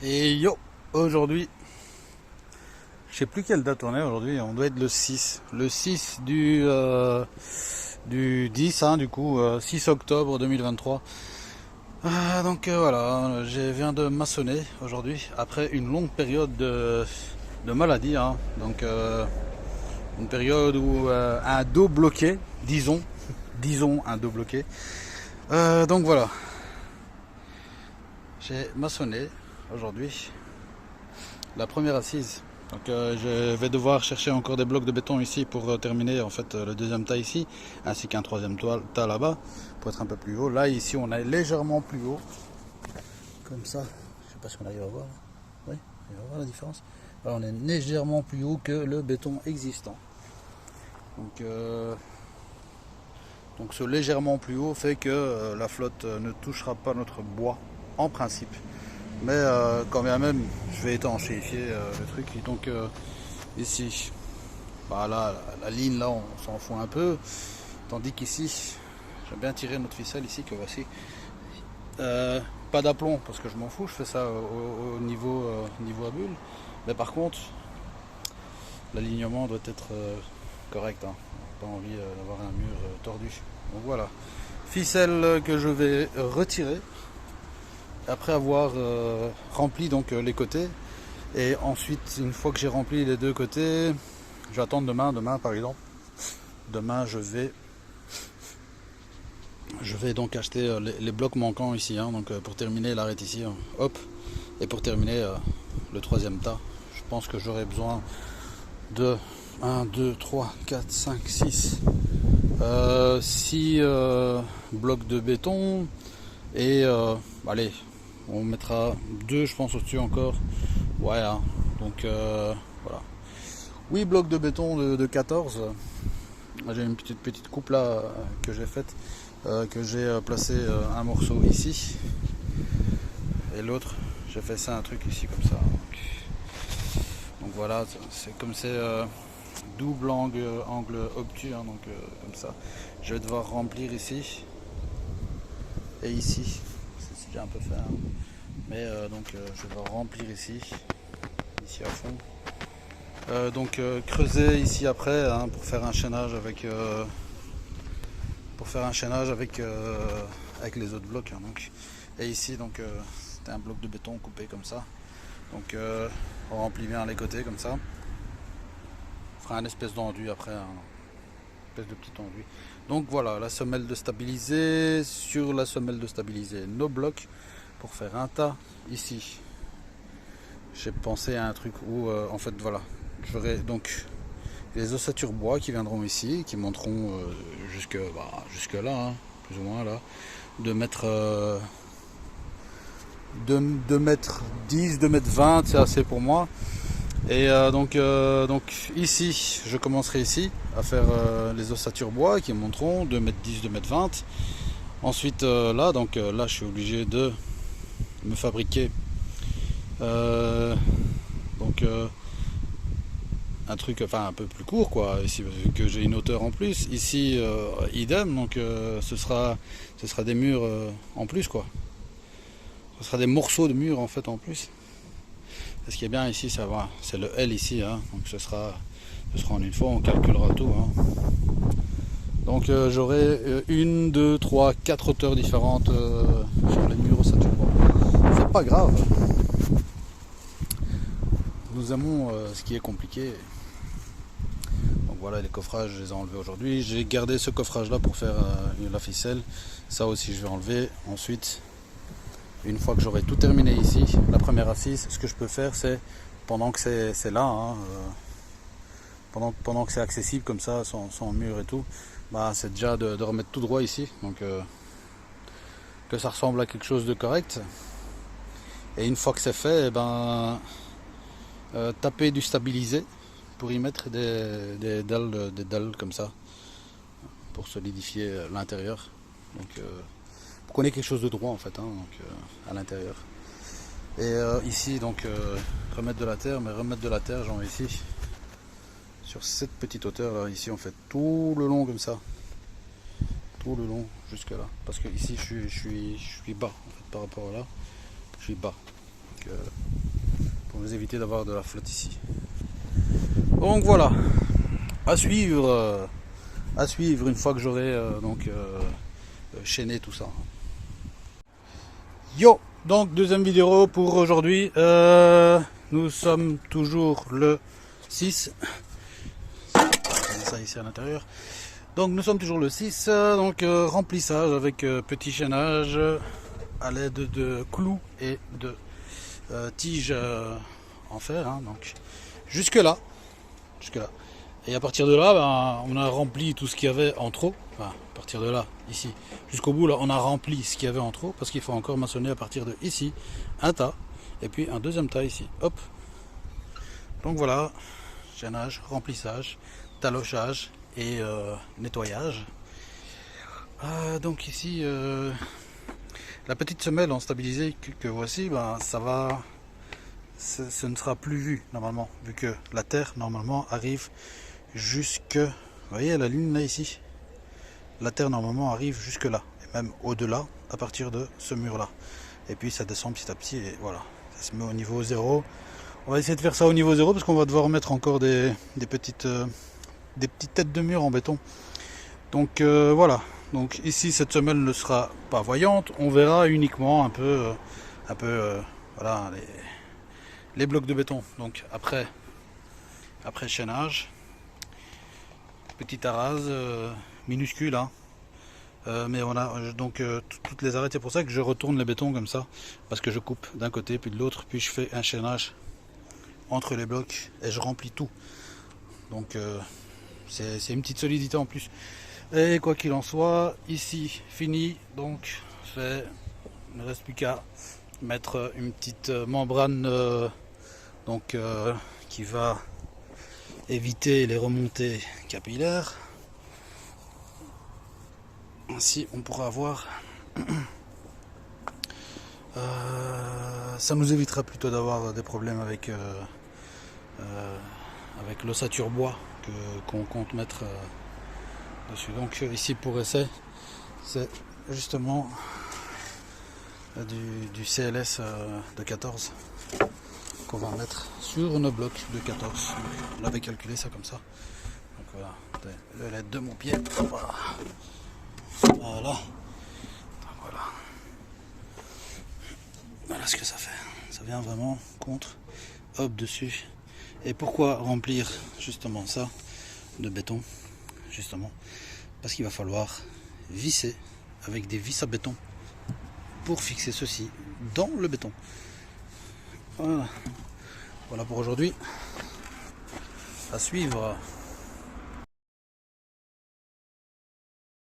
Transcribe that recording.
Et yo, aujourd'hui, je sais plus quelle date on est aujourd'hui, on doit être le 6. Le 6 du 10, hein, du coup, 6 octobre 2023. Voilà, je viens de maçonner aujourd'hui, après une longue période de maladie. Hein. Une période où un dos bloqué, disons un dos bloqué. Donc voilà, j'ai maçonné aujourd'hui. La première assise. Je vais devoir chercher encore des blocs de béton ici pour terminer en fait le deuxième tas ici, ainsi qu'un troisième tas là-bas pour être un peu plus haut. Là ici on est légèrement plus haut, comme ça. Je sais pas si on arrive à voir. Oui, on va voir la différence. Voilà, on est légèrement plus haut que le béton existant. Donc ce légèrement plus haut fait que la flotte ne touchera pas notre bois en principe. Mais quand bien même, je vais étanchéifier le truc. Et donc ici, bah là, la ligne là, on s'en fout un peu. Tandis qu'ici, j'aime bien tirer notre ficelle ici que voici. Pas d'aplomb parce que je m'en fous, je fais ça au niveau à bulle. Mais par contre, l'alignement doit être correct. Hein. Pas envie d'avoir un mur tordu. Donc voilà, ficelle que je vais retirer. Après avoir rempli donc les côtés, et ensuite une fois que j'ai rempli les deux côtés, je vais attendre demain par exemple. Demain je vais donc acheter les blocs manquants ici, hein, donc pour terminer l'arrêt ici, hein, hop, et pour terminer le troisième tas. Je pense que j'aurai besoin de 1, 2, 3, 4, 5, 6 6 blocs de béton et allez, on mettra 2 je pense au-dessus encore. Ouais, hein. Donc voilà. 8 blocs de béton de 14. J'ai une petite coupe là que j'ai faite, que j'ai placé un morceau ici. Et l'autre, j'ai fait ça un truc ici comme ça. Donc voilà, c'est comme c'est double angle obtus, hein, donc comme ça. Je vais devoir remplir ici et ici. C'est déjà un peu fait. Hein. Mais je vais devoir remplir ici à fond. Creuser ici après, hein, pour faire un chaînage avec avec les autres blocs. Hein, donc. Et ici c'était un bloc de béton coupé comme ça. Donc on remplit bien les côtés comme ça. On fera un espèce d'enduit après, un espèce de petit enduit. Donc voilà, la semelle de stabiliser. Sur la semelle de stabiliser, nos blocs pour faire un tas ici. J'ai pensé à un truc où en fait voilà, j'aurai donc les ossatures bois qui viendront ici, qui monteront jusque là, hein, plus ou moins là, de mettre 2 mètres 10, 2 mètres 20, c'est assez pour moi. Et donc ici, je commencerai ici à faire les ossatures bois qui monteront 2 mètres 10, 2 mètres 20. Ensuite là, là je suis obligé de me fabriquer un truc enfin un peu plus court quoi ici, vu que j'ai une hauteur en plus ici, idem, donc ce sera des murs en plus quoi, ce sera des morceaux de murs en fait en plus. Et ce qui est bien ici, ça va, c'est le L ici, hein, donc ce sera en une fois, on calculera tout, hein. Donc j'aurai 1, 2, 3, 4 hauteurs différentes sur les murs ossature bois. C'est pas grave. Nous aimons ce qui est compliqué. Donc voilà, les coffrages, je les ai enlevés aujourd'hui. J'ai gardé ce coffrage là pour faire la ficelle. Ça aussi je vais enlever. Ensuite, une fois que j'aurai tout terminé ici, la première assise, ce que je peux faire, c'est pendant que c'est là, hein, pendant que c'est accessible comme ça, sans mur et tout, bah, c'est déjà de remettre tout droit ici. Donc que ça ressemble à quelque chose de correct. Et une fois que c'est fait, taper du stabilisé pour y mettre des dalles comme ça pour solidifier l'intérieur, donc pour qu'on ait quelque chose de droit en fait, hein, à l'intérieur. Et ici remettre de la terre, mais remettre de la terre genre ici sur cette petite hauteur là, ici on fait tout le long comme ça, tout le long jusque là, parce que ici je suis bas en fait, par rapport à là je suis bas. Donc, vous éviter d'avoir de la flotte ici. Donc voilà, à suivre une fois que j'aurai chaîné tout ça. Yo, donc deuxième vidéo pour aujourd'hui. Nous sommes toujours le 6. Ça ici à l'intérieur. Donc nous sommes toujours le 6, remplissage avec petit chaînage à l'aide de clous et de tiges en fer. Donc jusque là. Et à partir de là, on a rempli tout ce qu'il y avait en trop. Enfin, à partir de là, ici, jusqu'au bout, là, on a rempli ce qu'il y avait en trop, parce qu'il faut encore maçonner à partir de ici, un tas, et puis un deuxième tas ici. Hop. Donc voilà, chaînage, remplissage, talochage et nettoyage. Donc ici, la petite semelle en stabilisé que voici, ça va, ce ne sera plus vu normalement, vu que la terre normalement arrive jusque, vous voyez la ligne là ici, la terre normalement arrive jusque là, et même au-delà à partir de ce mur là, et puis ça descend petit à petit, et voilà, ça se met au niveau 0. On va essayer de faire ça au niveau 0 parce qu'on va devoir mettre encore des petites têtes de mur en béton. Donc voilà, donc ici cette semelle ne sera pas voyante, on verra uniquement un peu voilà, les blocs de béton. Donc après chaînage, petite arase minuscule, mais on a donc toutes les arêtes. C'est pour ça que je retourne les bétons comme ça, parce que je coupe d'un côté puis de l'autre, puis je fais un chaînage entre les blocs et je remplis tout. Donc c'est une petite solidité en plus. Et quoi qu'il en soit, ici fini, donc il ne reste plus qu'à mettre une petite membrane qui va éviter les remontées capillaires. Ainsi on pourra avoir ça nous évitera plutôt d'avoir des problèmes avec l'ossature bois qu'on compte mettre dessus. Donc ici pour essai, c'est justement du CLS de 14 qu'on va mettre sur nos blocs de 14. Donc, on avait calculé ça comme ça. Donc voilà, le LED de mon pied. Voilà. Voilà ce que ça fait. Ça vient vraiment contre, hop dessus. Et pourquoi remplir justement ça de béton? Justement parce qu'il va falloir visser avec des vis à béton pour fixer ceci dans le béton. Voilà pour aujourd'hui. À suivre.